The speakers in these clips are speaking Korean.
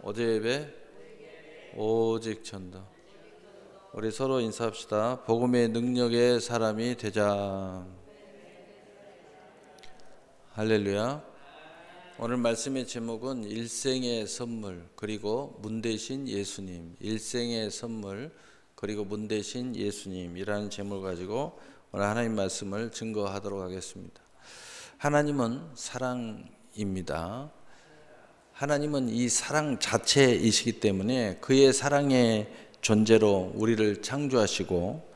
어제 예배 오직 전도. 우리 서로 인사합시다. 복음의 능력의 사람이 되자. 할렐루야. 오늘 말씀의 제목은 일생의 선물 그리고 문 대신 예수님. 일생의 선물 그리고 문 대신 예수님이라는 제목을 가지고 오늘 하나님 말씀을 증거하도록 하겠습니다. 하나님은 사랑입니다. 하나님은 이 사랑 자체이시기 때문에 그의 사랑의 존재로 우리를 창조하시고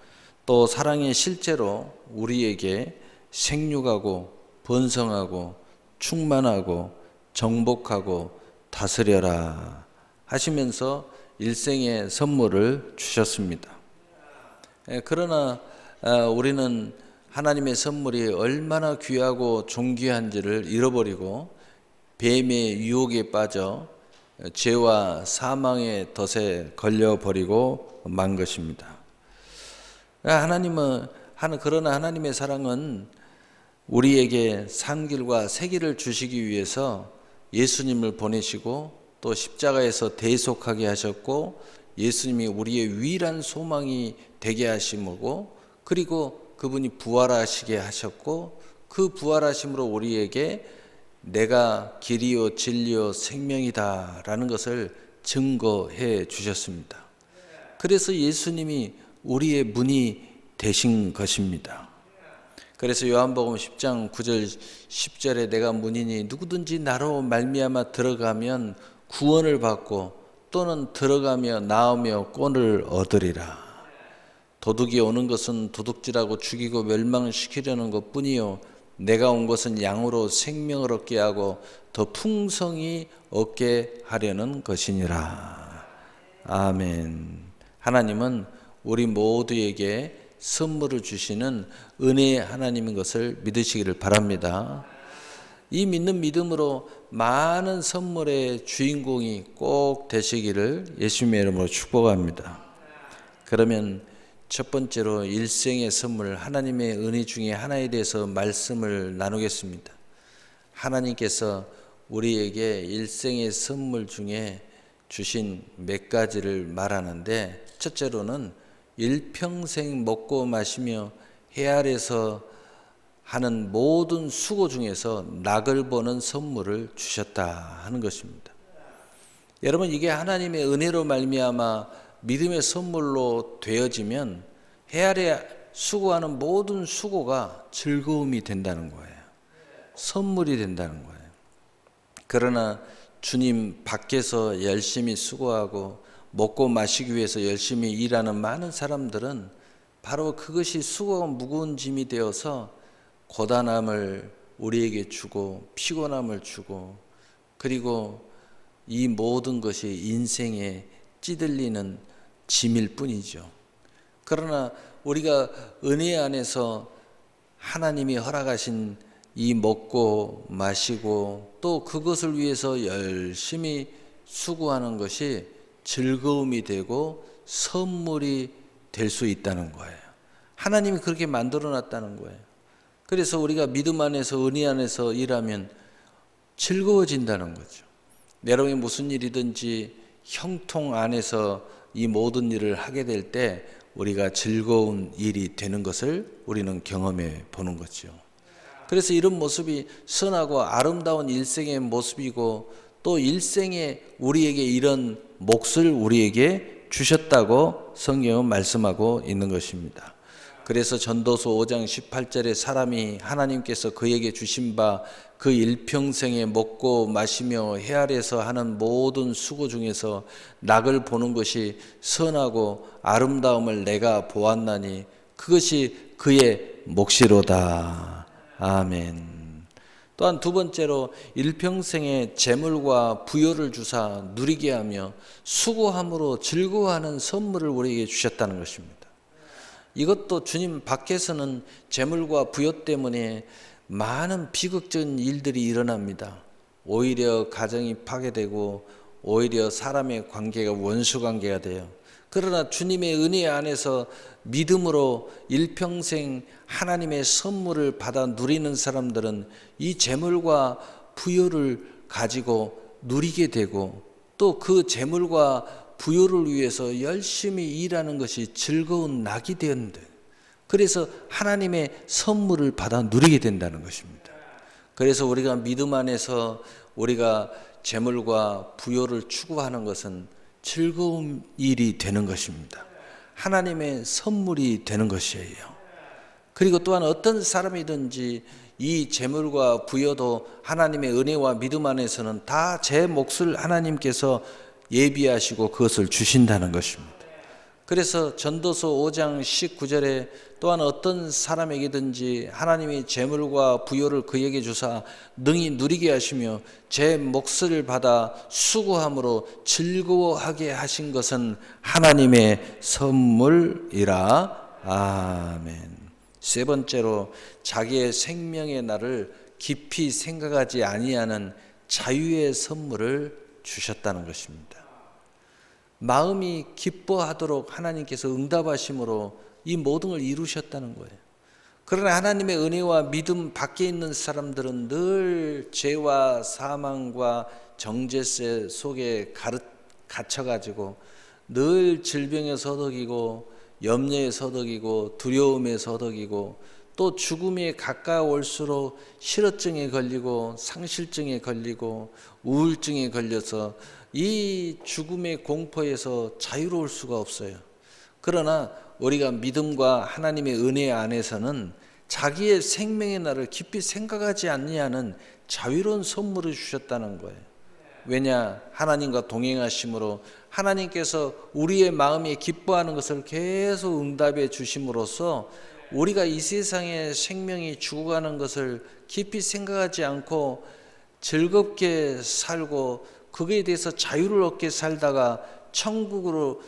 또 사랑의 실제로 우리에게 생육하고 번성하고 충만하고 정복하고 다스려라 하시면서 일생의 선물을 주셨습니다. 그러나 우리는 하나님의 선물이 얼마나 귀하고 존귀한지를 잃어버리고 뱀의 유혹에 빠져 죄와 사망의 덫에 걸려버리고 만 것입니다. 그러나 하나님의 사랑은 우리에게 산길과 새길을 주시기 위해서 예수님을 보내시고 또 십자가에서 대속하게 하셨고 예수님이 우리의 유일한 소망이 되게 하심이고 그리고 그분이 부활하시게 하셨고 그 부활하심으로 우리에게 내가 길이요 진리요 생명이다 라는 것을 증거해 주셨습니다. 그래서 예수님이 우리의 문이 되신 것입니다. 그래서 요한복음 10장 9절 10절에 내가 문이니 누구든지 나로 말미암아 들어가면 구원을 받고 또는 들어가며 나오며 꼴을 얻으리라. 도둑이 오는 것은 도둑질하고 죽이고 멸망시키려는 것뿐이요 내가 온 것은 양으로 생명을 얻게 하고 더 풍성히 얻게 하려는 것이니라. 아멘. 하나님은 우리 모두에게 선물을 주시는 은혜의 하나님인 것을 믿으시기를 바랍니다. 이 믿는 믿음으로 많은 선물의 주인공이 꼭 되시기를 예수님의 이름으로 축복합니다. 그러면 첫 번째로 일생의 선물, 하나님의 은혜 중에 하나에 대해서 말씀을 나누겠습니다. 하나님께서 우리에게 일생의 선물 중에 주신 몇 가지를 말하는데 첫째로는 일평생 먹고 마시며 해 아래서 하는 모든 수고 중에서 낙을 보는 선물을 주셨다 하는 것입니다. 여러분, 이게 하나님의 은혜로 말미암아 믿음의 선물로 되어지면 해 아래 수고하는 모든 수고가 즐거움이 된다는 거예요. 선물이 된다는 거예요. 그러나 주님 밖에서 열심히 수고하고 먹고 마시기 위해서 열심히 일하는 많은 사람들은 바로 그것이 수고가 무거운 짐이 되어서 고단함을 우리에게 주고 피곤함을 주고 그리고 이 모든 것이 인생에 찌들리는 짐일 뿐이죠. 그러나 우리가 은혜 안에서 하나님이 허락하신 이 먹고 마시고 또 그것을 위해서 열심히 수고하는 것이 즐거움이 되고 선물이 될 수 있다는 거예요. 하나님이 그렇게 만들어 놨다는 거예요. 그래서 우리가 믿음 안에서 은혜 안에서 일하면 즐거워진다는 거죠. 여러분이 무슨 일이든지 형통 안에서 이 모든 일을 하게 될 때 우리가 즐거운 일이 되는 것을 우리는 경험해 보는 거죠. 그래서 이런 모습이 선하고 아름다운 일생의 모습이고 또 일생에 우리에게 이런 몫을 우리에게 주셨다고 성경은 말씀하고 있는 것입니다. 그래서 전도서 5장 18절에 사람이 하나님께서 그에게 주신 바 그 일평생에 먹고 마시며 해 아래서 하는 모든 수고 중에서 낙을 보는 것이 선하고 아름다움을 내가 보았나니 그것이 그의 몫이로다. 아멘. 또한 두 번째로 일평생에 재물과 부요를 주사 누리게 하며 수고함으로 즐거워하는 선물을 우리에게 주셨다는 것입니다. 이것도 주님 밖에서는 재물과 부요 때문에 많은 비극적인 일들이 일어납니다. 오히려 가정이 파괴되고 오히려 사람의 관계가 원수 관계가 돼요. 그러나 주님의 은혜 안에서 믿음으로 일평생 하나님의 선물을 받아 누리는 사람들은 이 재물과 부요를 가지고 누리게 되고 또 그 재물과 부요를 위해서 열심히 일하는 것이 즐거운 낙이 되었는데, 그래서 하나님의 선물을 받아 누리게 된다는 것입니다. 그래서 우리가 믿음 안에서 우리가 재물과 부요를 추구하는 것은 즐거운 일이 되는 것입니다. 하나님의 선물이 되는 것이에요. 그리고 또한 어떤 사람이든지 이 재물과 부여도 하나님의 은혜와 믿음 안에서는 다 제 몫을 하나님께서 예비하시고 그것을 주신다는 것입니다. 그래서 전도서 5장 19절에 또한 어떤 사람에게든지 하나님이 재물과 부여를 그에게 주사 능히 누리게 하시며 제 몫을 받아 수고함으로 즐거워하게 하신 것은 하나님의 선물이라. 아멘. 세 번째로, 자기의 생명의 날을 깊이 생각하지 아니하는 자유의 선물을 주셨다는 것입니다. 마음이 기뻐하도록 하나님께서 응답하심으로 이 모든 걸 이루셨다는 거예요. 그러나 하나님의 은혜와 믿음 밖에 있는 사람들은 늘 죄와 사망과 정죄세 속에 갇혀가지고 늘 질병에 서덕이고 염려에 서덕이고 두려움에 서덕이고 또 죽음에 가까울수록 실어증에 걸리고 상실증에 걸리고 우울증에 걸려서 이 죽음의 공포에서 자유로울 수가 없어요. 그러나 우리가 믿음과 하나님의 은혜 안에서는 자기의 생명의 날을 깊이 생각하지 않냐는 자유로운 선물을 주셨다는 거예요. 왜냐? 하나님과 동행하심으로 하나님께서 우리의 마음에 기뻐하는 것을 계속 응답해 주심으로써 우리가 이 세상에 생명이 죽어가는 것을 깊이 생각하지 않고 즐겁게 살고 그거에 대해서 자유를 얻게 살다가 천국으로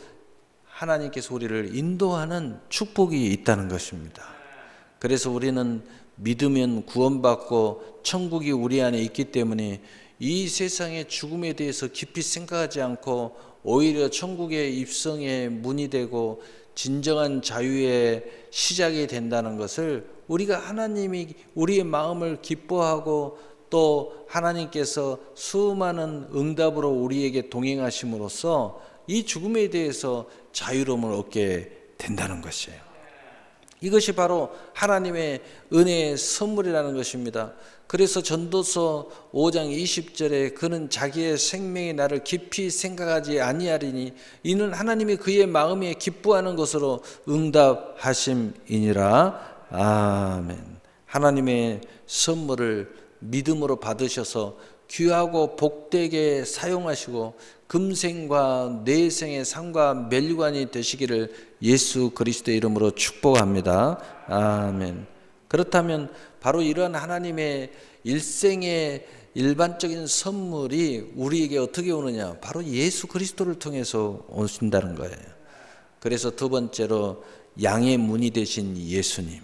하나님께서 우리를 인도하는 축복이 있다는 것입니다. 그래서 우리는 믿으면 구원받고 천국이 우리 안에 있기 때문에 이 세상의 죽음에 대해서 깊이 생각하지 않고 오히려 천국의 입성의 문이 되고 진정한 자유의 시작이 된다는 것을 우리가 하나님이 우리의 마음을 기뻐하고 또 하나님께서 수많은 응답으로 우리에게 동행하심으로써 이 죽음에 대해서 자유로움을 얻게 된다는 것이에요. 이것이 바로 하나님의 은혜의 선물이라는 것입니다. 그래서 전도서 5장 20절에 그는 자기의 생명의 날을 깊이 생각하지 아니하리니 이는 하나님이 그의 마음에 기뻐하는 것으로 응답하심이니라. 아멘. 하나님의 선물을 믿음으로 받으셔서 귀하고 복되게 사용하시고 금생과 내생의 상과 멸류관이 되시기를 예수 그리스도의 이름으로 축복합니다. 아멘. 그렇다면 바로 이러한 하나님의 일생의 일반적인 선물이 우리에게 어떻게 오느냐? 바로 예수 그리스도를 통해서 오신다는 거예요. 그래서 두 번째로 양의 문이 되신 예수님.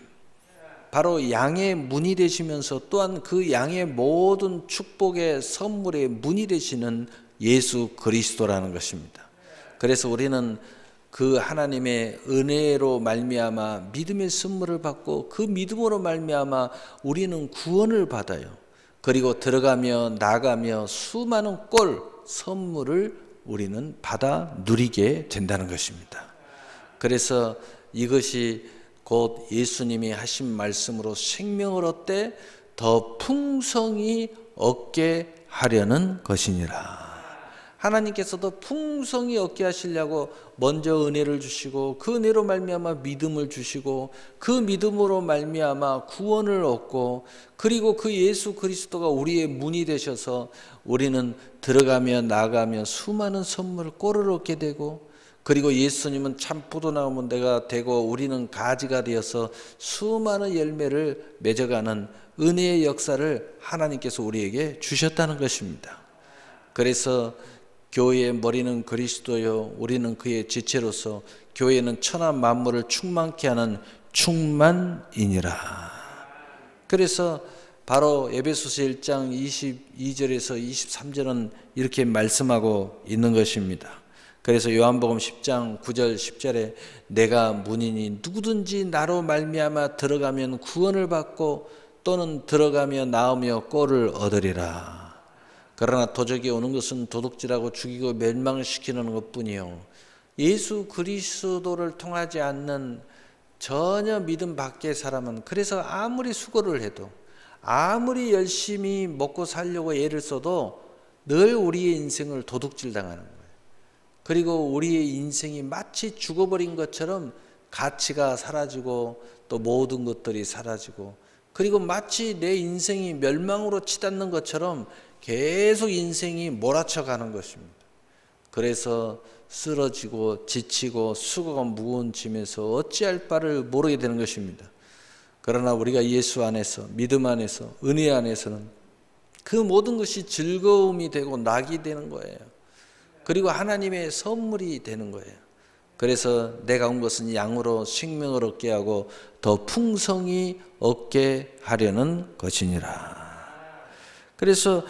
바로 양의 문이 되시면서 또한 그 양의 모든 축복의 선물의 문이 되시는 예수 그리스도라는 것입니다. 그래서 우리는 그 하나님의 은혜로 말미암아 믿음의 선물을 받고 그 믿음으로 말미암아 우리는 구원을 받아요. 그리고 들어가며 나가며 수많은 꼴 선물을 우리는 받아 누리게 된다는 것입니다. 그래서 이것이 곧 예수님이 하신 말씀으로 생명을 얻되 더 풍성히 얻게 하려는 것이니라. 하나님께서도 풍성히 얻게 하시려고 먼저 은혜를 주시고 그 은혜로 말미암아 믿음을 주시고 그 믿음으로 말미암아 구원을 얻고 그리고 그 예수 그리스도가 우리의 문이 되셔서 우리는 들어가며 나가며 수많은 선물을 꼴을 얻게 되고 그리고 예수님은 참 포도나무가 되고 우리는 가지가 되어서 수많은 열매를 맺어가는 은혜의 역사를 하나님께서 우리에게 주셨다는 것입니다. 그래서 교회의 머리는 그리스도요 우리는 그의 지체로서 교회는 천하 만물을 충만케 하는 충만이니라. 그래서 바로 에베소서 1장 22절에서 23절은 이렇게 말씀하고 있는 것입니다. 그래서 요한복음 10장 9절 10절에 내가 문이니 누구든지 나로 말미암아 들어가면 구원을 받고 또는 들어가며 나오며 꼴을 얻으리라. 그러나 도적이 오는 것은 도둑질하고 죽이고 멸망시키는 것뿐이요 예수 그리스도를 통하지 않는 전혀 믿음 밖의 사람은 그래서 아무리 수고를 해도 아무리 열심히 먹고 살려고 애를 써도 늘 우리의 인생을 도둑질 당하는 거예요. 그리고 우리의 인생이 마치 죽어버린 것처럼 가치가 사라지고 또 모든 것들이 사라지고 그리고 마치 내 인생이 멸망으로 치닫는 것처럼 계속 인생이 몰아쳐 가는 것입니다. 그래서 쓰러지고 지치고 수고가 무거운 짐에서 어찌할 바를 모르게 되는 것입니다. 그러나 우리가 예수 안에서 믿음 안에서 은혜 안에서는 그 모든 것이 즐거움이 되고 낙이 되는 거예요. 그리고 하나님의 선물이 되는 거예요. 그래서 내가 온 것은 양으로 생명을 얻게 하고 더 풍성히 얻게 하려는 것이니라. 그래서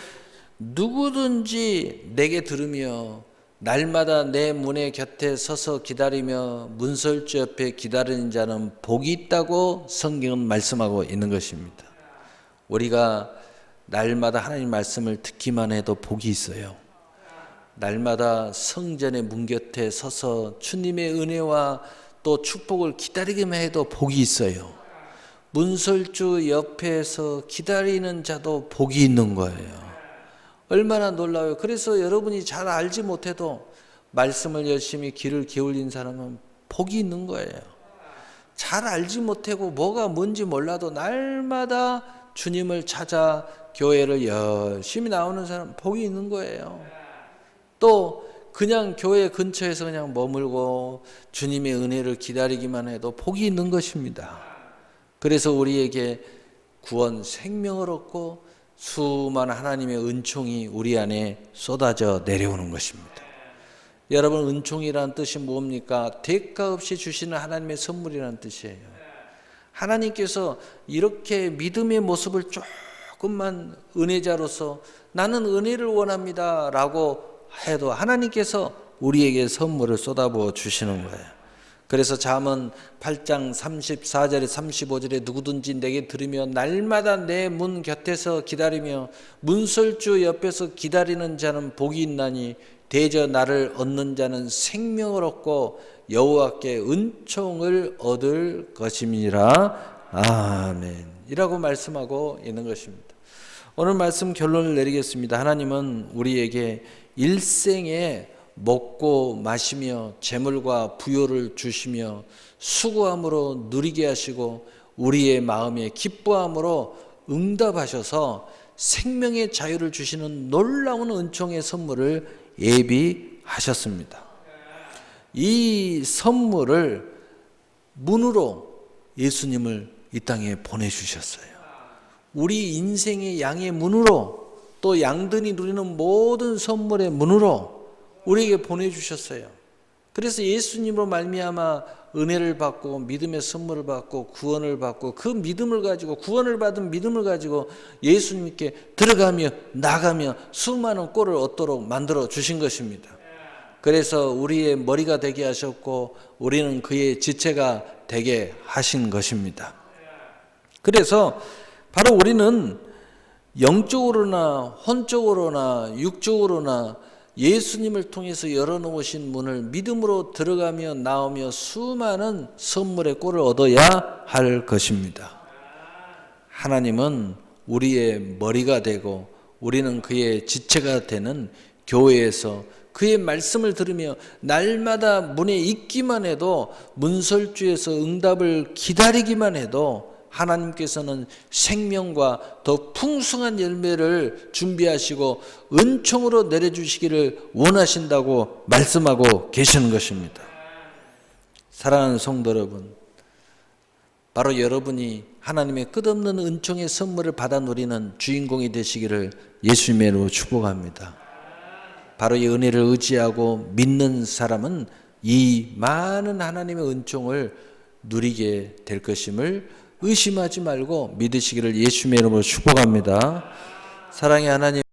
누구든지 내게 들으며 날마다 내 문의 곁에 서서 기다리며 문설주 옆에 기다리는 자는 복이 있다고 성경은 말씀하고 있는 것입니다. 우리가 날마다 하나님 말씀을 듣기만 해도 복이 있어요. 날마다 성전의 문 곁에 서서 주님의 은혜와 또 축복을 기다리기만 해도 복이 있어요. 문설주 옆에서 기다리는 자도 복이 있는 거예요. 얼마나 놀라워요. 그래서 여러분이 잘 알지 못해도 말씀을 열심히 귀를 기울인 사람은 복이 있는 거예요. 잘 알지 못하고 뭐가 뭔지 몰라도 날마다 주님을 찾아 교회를 열심히 나오는 사람 복이 있는 거예요. 또 그냥 교회 근처에서 그냥 머물고 주님의 은혜를 기다리기만 해도 복이 있는 것입니다. 그래서 우리에게 구원 생명을 얻고 수많은 하나님의 은총이 우리 안에 쏟아져 내려오는 것입니다. 여러분, 은총이라는 뜻이 뭡니까? 대가 없이 주시는 하나님의 선물이라는 뜻이에요. 하나님께서 이렇게 믿음의 모습을 조금만 은혜자로서 나는 은혜를 원합니다 라고 해도 하나님께서 우리에게 선물을 쏟아부어 주시는 거예요. 그래서 잠언 8장 34절에 35절에 누구든지 내게 들으며 날마다 내 문 곁에서 기다리며 문설주 옆에서 기다리는 자는 복이 있나니 대저 나를 얻는 자는 생명을 얻고 여호와께 은총을 얻을 것임이니라. 아멘 이라고 말씀하고 있는 것입니다. 오늘 말씀 결론을 내리겠습니다. 하나님은 우리에게 일생에 먹고 마시며 재물과 부요를 주시며 수고함으로 누리게 하시고 우리의 마음에 기뻐함으로 응답하셔서 생명의 자유를 주시는 놀라운 은총의 선물을 예비하셨습니다. 이 선물을 문으로 예수님을 이 땅에 보내주셨어요. 우리 인생의 양의 문으로 또 양들이 누리는 모든 선물의 문으로 우리에게 보내주셨어요. 그래서 예수님으로 말미암아 은혜를 받고 믿음의 선물을 받고 구원을 받고 그 믿음을 가지고 구원을 받은 믿음을 가지고 예수님께 들어가며 나가며 수많은 꼴을 얻도록 만들어 주신 것입니다. 그래서 우리의 머리가 되게 하셨고 우리는 그의 지체가 되게 하신 것입니다. 그래서 바로 우리는 영적으로나 혼적으로나 육적으로나 예수님을 통해서 열어놓으신 문을 믿음으로 들어가며 나오며 수많은 선물의 꼴을 얻어야 할 것입니다. 하나님은 우리의 머리가 되고 우리는 그의 지체가 되는 교회에서 그의 말씀을 들으며 날마다 문에 있기만 해도 문설주에서 응답을 기다리기만 해도 하나님께서는 생명과 더 풍성한 열매를 준비하시고 은총으로 내려주시기를 원하신다고 말씀하고 계시는 것입니다. 사랑하는 성도 여러분, 바로 여러분이 하나님의 끝없는 은총의 선물을 받아 누리는 주인공이 되시기를 예수님의 이름으로 축복합니다. 바로 이 은혜를 의지하고 믿는 사람은 이 많은 하나님의 은총을 누리게 될 것임을 의심하지 말고 믿으시기를 예수님의 이름으로 축복합니다. 사랑의 하나님,